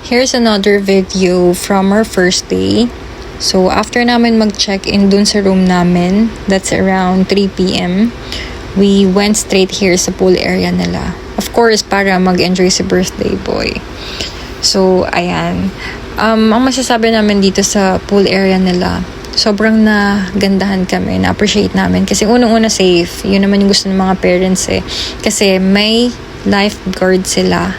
Here's another video from our first day. So, after namin mag-check-in dun sa room namin, that's around 3 p.m., we went straight here sa pool area nila. Of course, para mag-enjoy si birthday boy. So, ayan. Ang masasabi namin dito sa pool area nila, sobrang nagandahan kami, na-appreciate namin. Kasi unang-una safe. Yun naman yung gusto ng mga parents eh. Kasi may lifeguard sila.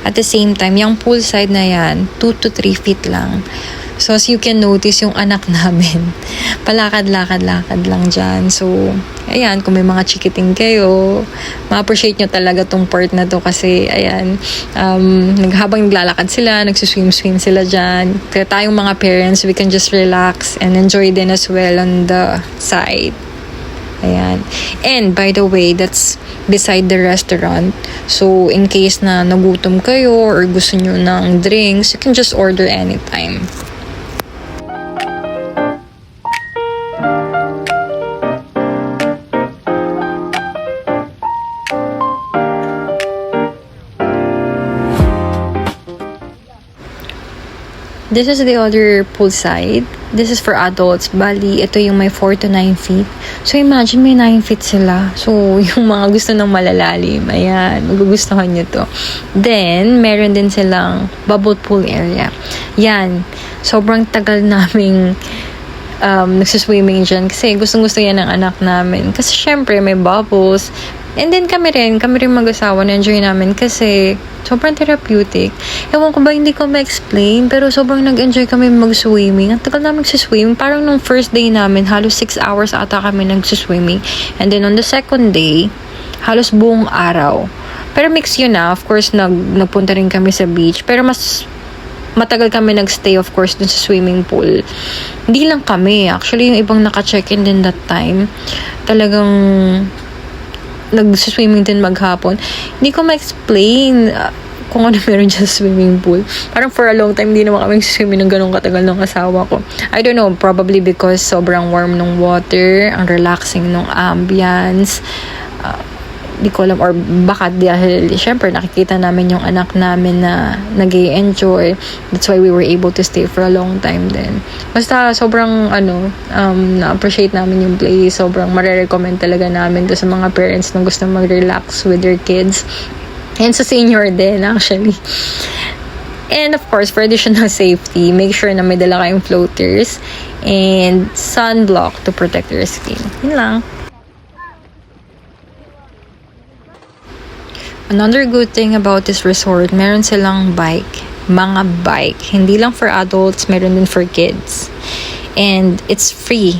At the same time, yung poolside na yan, 2 to 3 feet lang. So, as you can notice, yung anak namin, palakad-lakad-lakad lang dyan. So, ayan, kung may mga chikiting kayo, ma-appreciate nyo talaga tong part na to kasi, ayan, habang naglalakad sila, nagsuswim-swim sila dyan. Kaya tayong mga parents, we can just relax and enjoy din as well on the side. Ayan. And, by the way, that's beside the restaurant. So, in case na nagutom kayo or gusto nyo ng drinks, you can just order anytime. This is the other pool side. This is for adults. Bali, ito yung may 4 to 9 feet. So, imagine may 9 feet sila. So, yung mga gusto ng malalalim, ayan, magugustuhan nyo to. Then, meron din silang bubble pool area. Yan, sobrang tagal naming nagsiswimming dyan kasi gustong-gusto yan ng anak namin. Kasi, syempre, may bubbles. And then kami rin mag-asawa, na-enjoy namin kasi sobrang therapeutic. Ewan ko ba, hindi ko ma-explain, pero sobrang nag-enjoy kami mag-swimming. Ang tagal namin nagsiswimming. Parang nung first day namin, halos 6 hours ata kami nagsiswimming. And then on the second day, halos buong araw. Pero mix yun na. Of course, nagpunta rin kami sa beach. Pero mas matagal kami nagstay, of course, dun sa swimming pool. Hindi lang kami. Actually, yung ibang naka-check-in din that time, talagang nag-swimming din maghapon. Hindi ko ma-explain kung ano meron dyan sa swimming pool. Parang for a long time, hindi naman kami swimming ng ganong katagal ng asawa ko. I don't know, probably because sobrang warm ng water, ang relaxing ng ambience. Di ko alam, or baka dahil syempre nakikita namin yung anak namin na nag-enjoy. That's why we were able to stay for a long time din. Basta sobrang na-appreciate namin yung place. Sobrang marirecommend talaga namin to sa mga parents na gusto mag-relax with their kids. And sa senior din actually. And of course, for additional safety, make sure na may dala kayong floaters and sunblock to protect your skin. Yun lang. Another good thing about this resort, meron silang mga bike. Hindi lang for adults, meron din for kids. And it's free.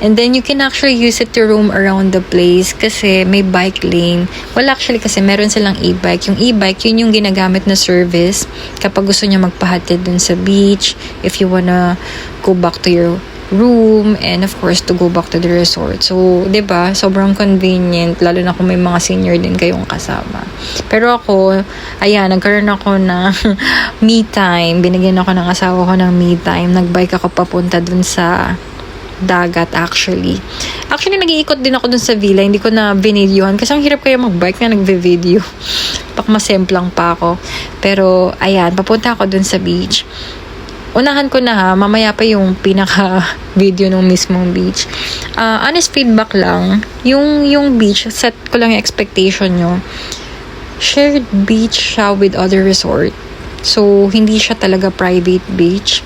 And then you can actually use it to roam around the place kasi may bike lane. Well, actually kasi meron silang e-bike. Yung e-bike, yun yung ginagamit na service kapag gusto niya magpahatid dun sa beach, if you wanna go back to your room, and of course to go back to the resort. So, 'di ba? Sobrang convenient lalo na kung may mga senior din kayong kasama. Pero ako, ayan, nagkaroon ako ng me time. Binigyan ako ng asawa ko ng me time. Nagbike ako papunta dun sa dagat actually. Actually, nag-iikot din ako dun sa villa. Hindi ko na binidyohan kasi ang hirap kaya mag-bike na nagve-video. Pakmasemplang pa ako. Pero, ayan, papunta ako dun sa beach. Unahan ko na ha, mamaya pa yung pinaka-video nung mismong beach. Honest feedback lang, yung beach, set ko lang yung expectation nyo. Shared beach siya with other resort. So, hindi siya talaga private beach.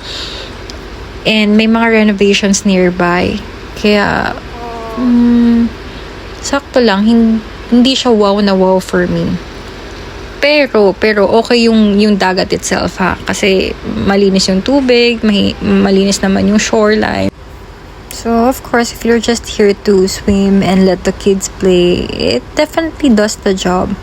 And may mga renovations nearby. Kaya, sakto lang, hindi siya wow na wow for me. Pero okay yung dagat itself ha. Kasi malinis yung tubig, malinis naman yung shoreline. So, of course, if you're just here to swim and let the kids play, it definitely does the job.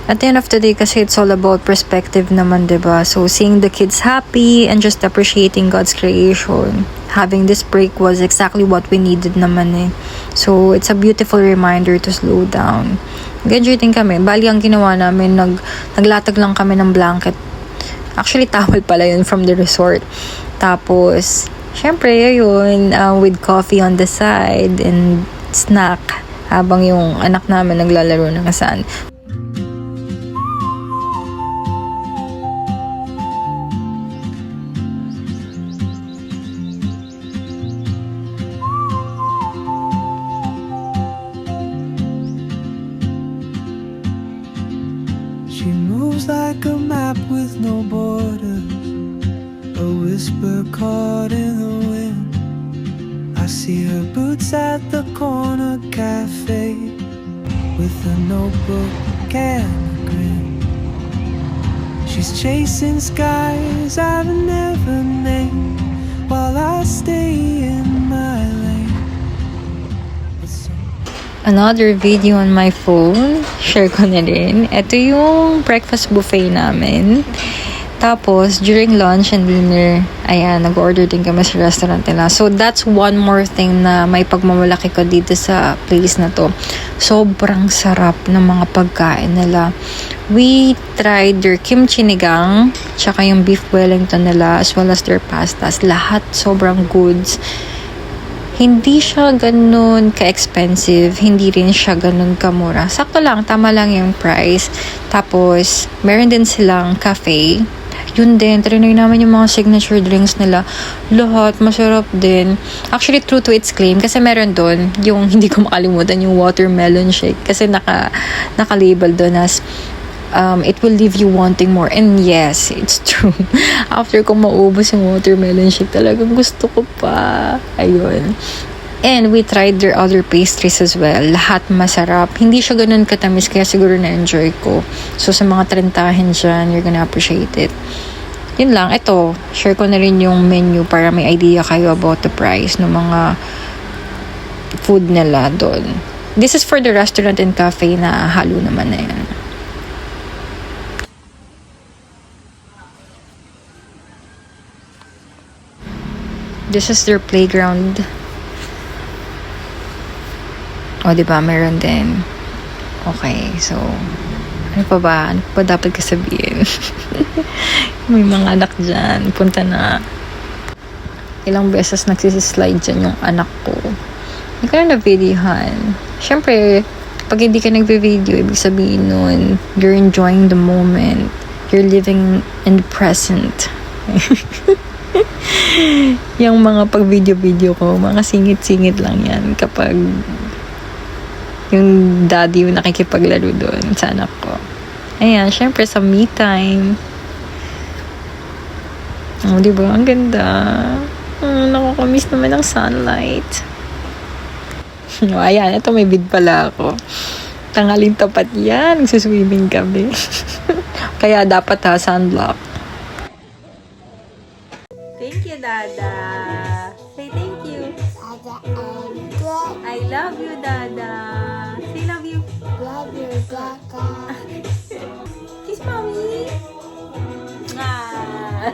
At the end of the day, kasi it's all about perspective naman, diba? So, seeing the kids happy and just appreciating God's creation. Having this break was exactly what we needed naman eh. So, it's a beautiful reminder to slow down. Nag-enjoy din kami. Bali, ang ginawa namin, naglatag lang kami ng blanket. Actually, towel pala yun from the resort. Tapos, syempre, yun, with coffee on the side and snack habang yung anak namin naglalaro ng sand. map with no borders, a whisper caught in the wind. I see her boots at the corner cafe, with a notebook and a grin. She's chasing skies I've never named, while I stay in my lane. Another video on my phone, share ko na rin. Ito yung breakfast buffet namin. Tapos, during lunch and dinner, ayan, nag-order din kami sa restaurant nila. So, that's one more thing na may pagmamalaki ko dito sa place na to. Sobrang sarap ng mga pagkain nila. We tried their kimchi nigang, tsaka yung beef wellington nila, as well as their pastas. Lahat sobrang goods. Hindi siya ganun ka-expensive, hindi rin siya ganun kamura. Sakto lang, tama lang yung price. Tapos, meron din silang cafe. Yun din, trinay namin yung mga signature drinks nila. Lahat, masarap din. Actually, true to its claim, kasi meron doon, yung hindi ko makalimutan, yung watermelon shake. Kasi naka-label doon as, it will leave you wanting more. And yes, it's true. After kong maubos yung watermelon shake, talagang gusto ko pa. Ayun. And we tried their other pastries as well. Lahat masarap. Hindi siya ganun katamis, kaya siguro na-enjoy ko. So, sa mga trentahin dyan, you're gonna appreciate it. Yun lang. Ito, share ko na rin yung menu para may idea kayo about the price ng mga food nila doon. This is for the restaurant and cafe na halo naman na yan. This is their playground. O, diba? Meron din. Okay, so, ano pa ba? Ano pa dapat kasabihin? May mga anak dyan. Punta na. Ilang beses nagsisislide dyan yung anak ko. Hindi ko na na-videohan. Siyempre, pag hindi ka nagbe-video, ibig sabihin nun, you're enjoying the moment. You're living in the present. Yung mga pag-video-video ko, mga singit-singit lang yan kapag yung daddy yung nakikipaglaro doon sa anak ko. Ayan, syempre sa me time. Oh, diba? Ang ganda. Nakakamiss naman ng sunlight. Oh, ayan, ito may bid pala ako. Tanghaling tapat yan. Nagsuswimming kami. Kaya dapat sunblock. Thank you, Dada. Say thank you. Dada, I'm good. I love you, Dada. Say love you. Love you, Dada. Kiss mommy. Ah.